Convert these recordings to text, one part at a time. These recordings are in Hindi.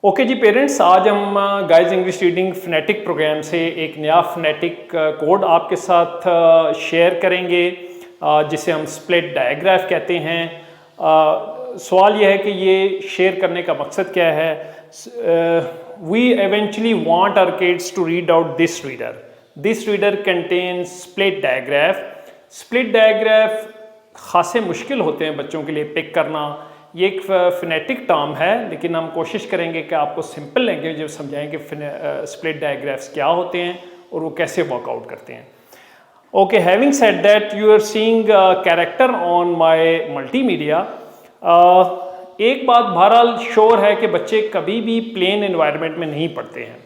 ओके जी पेरेंट्स, आज हम guys English reading phonetic program से एक नया फोनेटिक कोड आपके साथ शेयर करेंगे जिसे हम स्प्लिट डायग्राफ कहते हैं। सवाल यह है कि ये शेयर करने का मकसद क्या है। We eventually want our kids to read out this reader. This reader contains split digraph. Split digraph खासे मुश्किल होते हैं बच्चों के लिए पिक करना। ये एक फोनेटिक टर्म है, लेकिन हम कोशिश करेंगे कि आपको सिंपल लैंग्वेज में समझाएं कि स्प्लिट डायग्राफ्स क्या होते हैं और वो कैसे वर्कआउट करते हैं। Okay, having said that, you are seeing character on my multimedia. एक बात बहरहाल श्योर है कि बच्चे कभी भी प्लेन एनवायरनमेंट में नहीं पढ़ते हैं।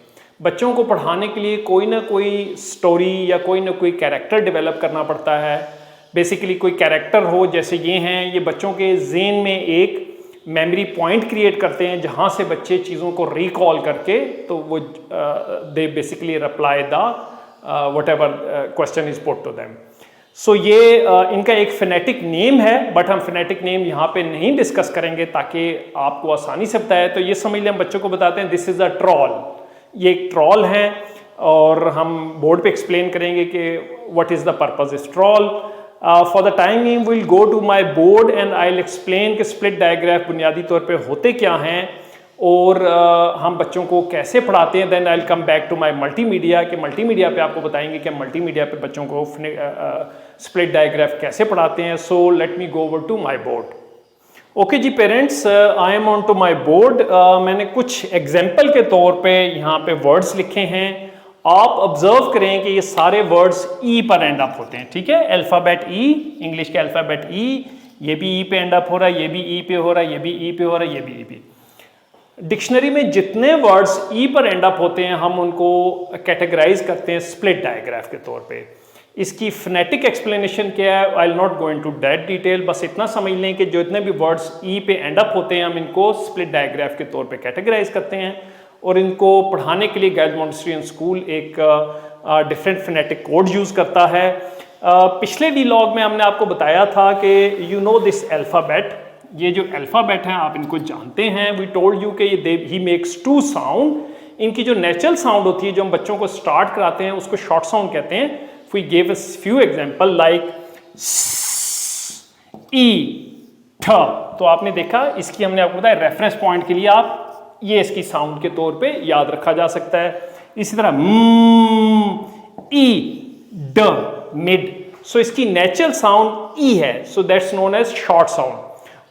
बच्चों को पढ़ाने के लिए कोई ना कोई स्टोरी या कोई ना कोई कैरेक्टर डेवलप करना पड़ता है। बेसिकली कोई कैरेक्टर हो, जैसे ये हैं, ये बच्चों के ज़हन में एक मेमोरी पॉइंट क्रिएट करते हैं जहाँ से बच्चे चीज़ों को रिकॉल करके तो वो they basically reply the whatever question is put to them. So ये इनका एक फोनेटिक नेम है, बट हम फोनेटिक नेम यहाँ पे नहीं डिस्कस करेंगे ताकि आपको आसानी से बताए। तो ये समझ लें, हम बच्चों को बताते हैं दिस इज़ अ ट्रॉल। ये एक ट्रॉल है और हम बोर्ड पे एक्सप्लेन करेंगे कि what is the purpose is troll. For the time being we'll go to my board and I'll explain कि स्प्लिट डायग्राफ बुनियादी तौर पे होते क्या हैं और हम बच्चों को कैसे पढ़ाते हैं। Then I'll come back to my multimedia कि मल्टीमीडिया पे आपको बताएंगे कि मल्टीमीडिया पे बच्चों को स्प्लिट डायग्राफ कैसे पढ़ाते हैं। So let me go over to my board. Okay जी parents, I am on to my board. मैंने कुछ एग्जाम्पल के तौर पे यहाँ पे वर्ड्स लिखे हैं। आप ऑब्जर्व करें कि ये सारे वर्ड्स ई पर एंड अप होते हैं, ठीक है। अल्फ़ाबेट ई, इंग्लिश के अल्फ़ाबेट ई, ये भी ई पे एंड अप हो रहा है, ये भी ई पे हो रहा है, ये भी ई पे हो रहा है, ये भी ई पे। डिक्शनरी में जितने वर्ड्स ई पर एंड अप होते हैं हम उनको कैटेगराइज करते हैं स्प्लिट डायग्राफ के तौर पे। इसकी फोनेटिक एक्सप्लेनेशन क्या है, I will not go into that detail. बस इतना समझ लें कि जितने भी वर्ड्स ई पे एंड अप होते हैं हम इनको स्प्लिट डायग्राफ के तौर पे कैटेगराइज करते हैं और इनको पढ़ाने के लिए गाइज मॉन्टेसरी स्कूल एक डिफरेंट फोनेटिक कोड यूज़ करता है। पिछले व्लॉग में हमने आपको बताया था कि यू नो दिस अल्फ़ाबेट, ये जो अल्फ़ाबेट हैं आप इनको जानते हैं। वी टोल्ड यू कि ये ही मेक्स टू साउंड। इनकी जो नेचुरल साउंड होती है जो हम बच्चों को स्टार्ट कराते हैं उसको शॉर्ट साउंड कहते हैं। We give a few example like ई ठ। तो आपने देखा, इसकी हमने आपको बताया रेफरेंस पॉइंट के लिए आप ये इसकी साउंड के तौर पे याद रखा जा सकता है। इसी तरह ई ड मिड, सो इसकी नेचुरल साउंड ई है, so that's known as short sound.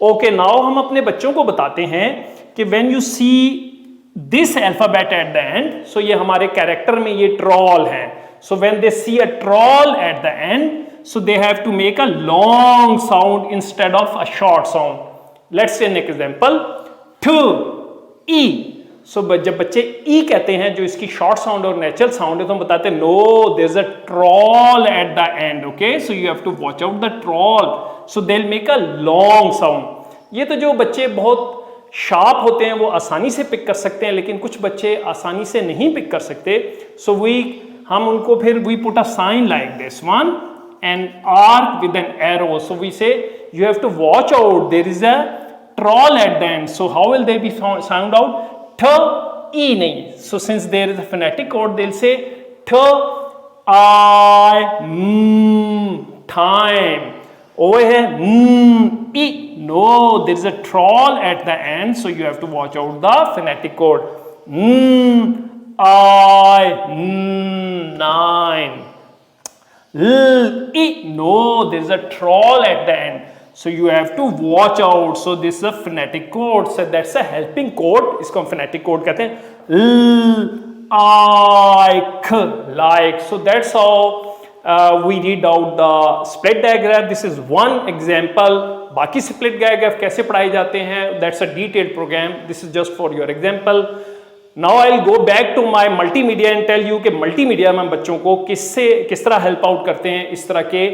Okay, now हम अपने बच्चों को बताते हैं कि when you see this alphabet at the end, so ये हमारे कैरेक्टर में ये ट्रॉल है। So when they see a troll at the end, so they have to make a long sound instead of a short sound. Let's see an example, ठ ई। सो जब बच्चे ई कहते हैं जो इसकी शॉर्ट साउंड और नेचुरल साउंड है तो हम बताते हैं no there is a troll at the end. Okay, so you have to watch out the troll, so they will make a long sound. ये तो जो बच्चे बहुत शार्प होते हैं वो आसानी से पिक कर सकते हैं, लेकिन कुछ बच्चे आसानी से नहीं पिक कर सकते। सो हम उनको फिर we put a sign like this one and arc with an arrow. So we say you have to watch out, there is a troll at the end. So how will they be sound out? Th, e nahi. So since there is a phonetic code, they'll say th, I, time. Over here, e. No, there is a troll at the end, so you have to watch out the phonetic code. I, nine. L, e. No, there is a troll at the end. So you have to watch out. So this is a phonetic code. So that's a helping code. इसको हम phonetic code कहते हैं। Like, like. So that's how we read out the split diagram. This is one example. बाकी split diagram कैसे पढ़ाए जाते हैं? That's a detailed program. This is just for your example. Now I'll go back to my multimedia and tell you कि multimedia में हम बच्चों को किस तरह हेल्प आउट करते हैं इस तरह के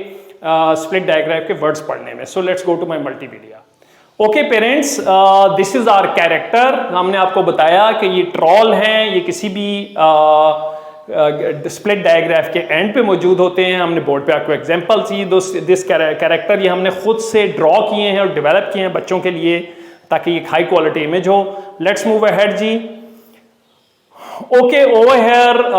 स्प्लिट डायग्राफ के वर्ड्स पढ़ने में। So let's go to my multimedia. Okay parents, this is our character. हमने आपको बताया कि ये ट्रॉल हैं, ये किसी भी स्प्लिट डायग्राफ के एंड पे मौजूद होते हैं। हमने बोर्ड पे आपको एग्जांपल्स दिस कैरेक्टर ये हमने खुद से ड्रॉ किए हैं और डेवलप किए हैं बच्चों के लिए ताकि एक हाई क्वालिटी इमेज हो। लेट्स मूव अहेड जी। Okay, over here,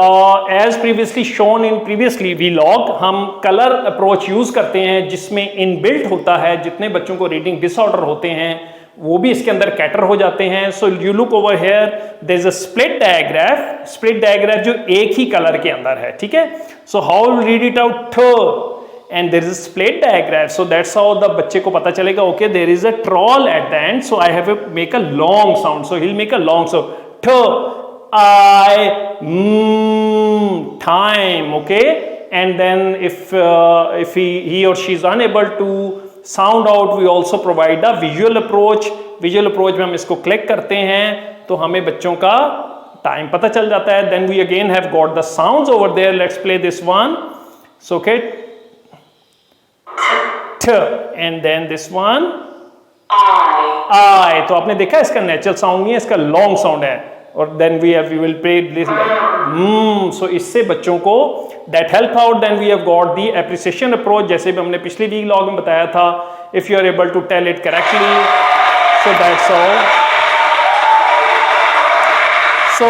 as previously shown in previously vlog, हम कलर अप्रोच यूज करते हैं जिसमें इनबिल्ट होता है जितने बच्चों को रीडिंग डिसऑर्डर होते हैं वो भी इसके अंदर कैटर हो जाते हैं. So you look over here, there is a split digraph जो एक ही कलर के अंदर है. ठीक है. So how will read it out, and there is a split diagram, so that's how the बच्चे को पता चलेगा okay there is a troll at the end, so I have to make a long sound, so he'll make a long sound, time. Okay, and then if he or she is unable to sound out, we also provide a visual approach में हम इसको क्लिक करते हैं तो हमें बच्चों का टाइम पता चल जाता है. then we again have got the sounds over there. Let's play this one. So okay, and then this one I. तो आपने देखा इसका नेचुरल साउंड नहीं है, इसका लॉन्ग साउंड है. और then we will play this like so इससे बच्चों को that help out. Then we have got the appreciation approach जैसे भी हमने पिछले वीक लॉग में बताया था. if you are able to tell it correctly, so that's all. So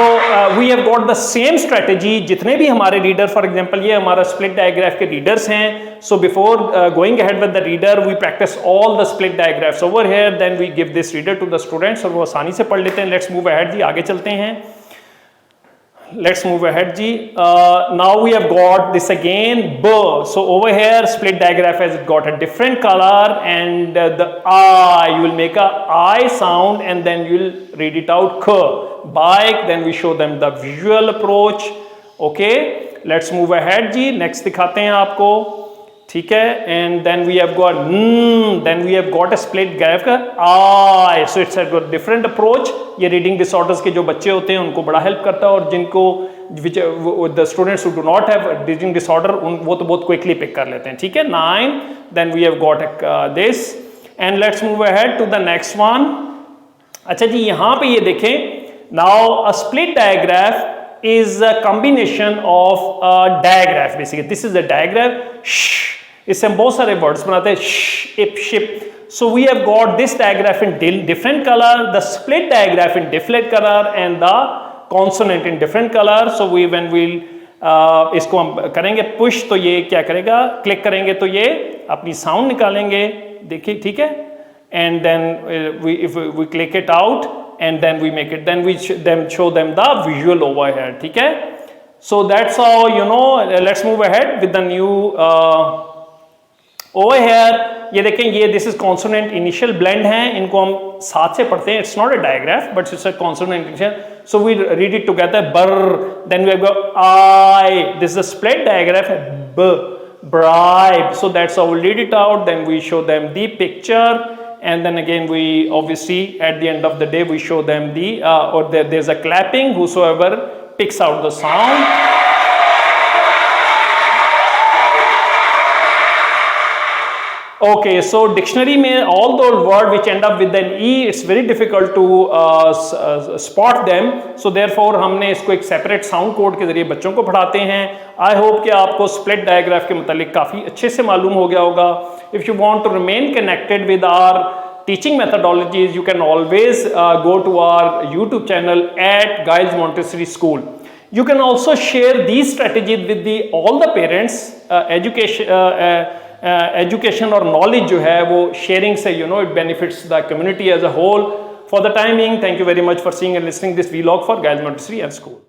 we have got the same strategy. जितने भी हमारे रीडर, फॉर एग्जांपल ये हमारा स्प्लिट डायग्राफ के रीडर्स हैं. So before going ahead with the reader, we practice all the split diagraphs over here. Then we give this reader to the students और वो आसानी से पढ़ लेते हैं. Let's move ahead जी, आगे चलते हैं. Let's move ahead ji. Now we have got this again B. So over here split diagraph has got a different color and the I, you will make a I sound and then you will read it out K. Bike. Then we show them the visual approach. Okay, let's move ahead ji. Next दिखाते हैं आपको. ठीक है. And then we have got a split graph का I. So it's a different approach. ये रीडिंग डिसऑर्डर्स के जो बच्चे होते हैं उनको बड़ा हेल्प करता है और जिनको the students who do not have reading disorder वो तो बहुत क्विकली पिक कर लेते हैं. ठीक है. 9. Then we have got this and let's move ahead to the next one. अच्छा जी, यहाँ पे ये देखें. Now a split diagraph is a combination of a diagraph. Basically this is a diagraph. इससे हम बहुत सारे वर्ड्स बनाते हैं. Ip, ship. So we have got this diagraph in different color, the split diagraph in different color and the consonant in different color. So when we'll इसको हम करेंगे push तो ये क्या करेगा, क्लिक करेंगे तो ये अपनी साउंड निकालेंगे. देखिए. ठीक है. And then if we click it out and then we make it, then we show them the visual over here. ठीक है. So that's how, you know, let's move ahead with the new over here. ये देखें, ये this is consonant initial blend है. इनको हम साथ से पढ़ते हैं. It's not a diagraph but it's a consonant initial. So we read it together. Brr. Then we go I. This is a split diagraph. B. Bribe. So that's how we read it out. Then we show them the picture. And then again we obviously at the end of the day we show them the or there's a clapping, whosoever picks out the sound. Okay, so dictionary में all those words which end up with an E, it's very difficult to spot them. So therefore हमने इसको एक separate sound code के जरिए बच्चों को पढ़ाते हैं. I hope कि आपको split diagraph के मुतालिक काफ़ी अच्छे से मालूम हो गया होगा. If you want to remain connected with our teaching methodologies, you can always go to our YouTube channel at Giles Montessori School. You can also share these strategies with all the parents. Education और knowledge जो है वो sharing से, you know, it benefits the community as a whole. For the time being, thank you very much for seeing and listening this vlog for Giles Montessori and School.